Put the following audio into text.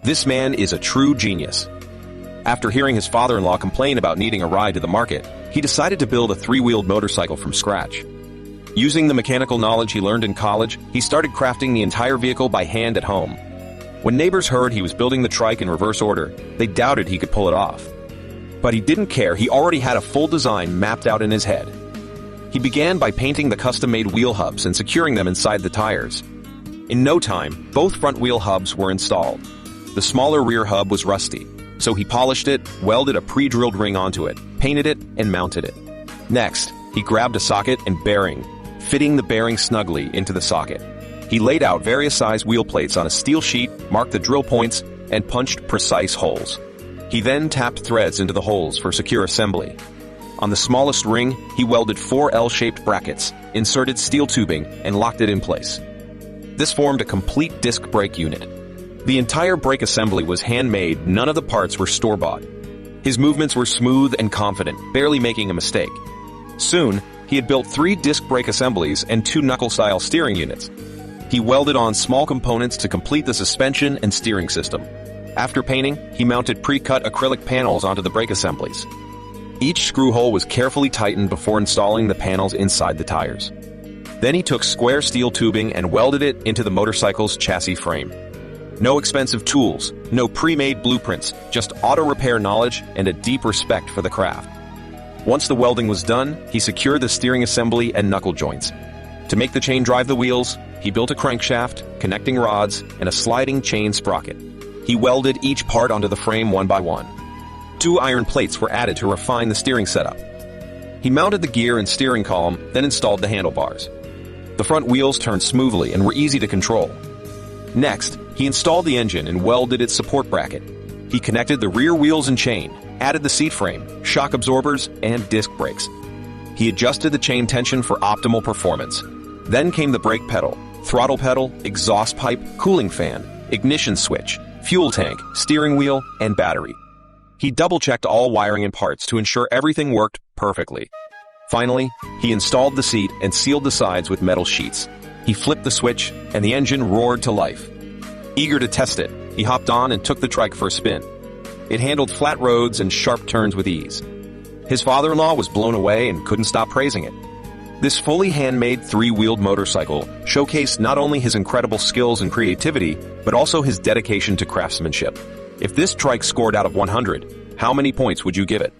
This man is a true genius. After hearing his father-in-law complain about needing a ride to the market, he decided to build a three-wheeled motorcycle from scratch. Using the mechanical knowledge he learned in college, he started crafting the entire vehicle by hand at home. When neighbors heard he was building the trike in reverse order, they doubted he could pull it off. But he didn't care. He already had a full design mapped out in his head. He began by painting the custom-made wheel hubs and securing them inside the tires. In no time, both front wheel hubs were installed. The smaller rear hub was rusty, so he polished it, welded a pre-drilled ring onto it, painted it, and mounted it. Next, he grabbed a socket and bearing, fitting the bearing snugly into the socket. He laid out various size wheel plates on a steel sheet, marked the drill points, and punched precise holes. He then tapped threads into the holes for secure assembly. On the smallest ring, he welded 4 L-shaped brackets, inserted steel tubing, and locked it in place. This formed a complete disc brake unit. The entire brake assembly was handmade, none of the parts were store-bought. His movements were smooth and confident, barely making a mistake. Soon, he had built 3 disc brake assemblies and 2 knuckle-style steering units. He welded on small components to complete the suspension and steering system. After painting, he mounted pre-cut acrylic panels onto the brake assemblies. Each screw hole was carefully tightened before installing the panels inside the tires. Then he took square steel tubing and welded it into the motorcycle's chassis frame. No expensive tools, no pre-made blueprints, just auto-repair knowledge and a deep respect for the craft. Once the welding was done, he secured the steering assembly and knuckle joints. To make the chain drive the wheels, he built a crankshaft, connecting rods, and a sliding chain sprocket. He welded each part onto the frame one by one. 2 iron plates were added to refine the steering setup. He mounted the gear and steering column, then installed the handlebars. The front wheels turned smoothly and were easy to control. Next, he installed the engine and welded its support bracket. He connected the rear wheels and chain, added the seat frame, shock absorbers, and disc brakes. He adjusted the chain tension for optimal performance. Then came the brake pedal, throttle pedal, exhaust pipe, cooling fan, ignition switch, fuel tank, steering wheel, and battery. He double-checked all wiring and parts to ensure everything worked perfectly. Finally, he installed the seat and sealed the sides with metal sheets. He flipped the switch, and the engine roared to life. Eager to test it, he hopped on and took the trike for a spin. It handled flat roads and sharp turns with ease. His father-in-law was blown away and couldn't stop praising it. This fully handmade 3-wheeled motorcycle showcased not only his incredible skills and creativity, but also his dedication to craftsmanship. If this trike scored out of 100, how many points would you give it?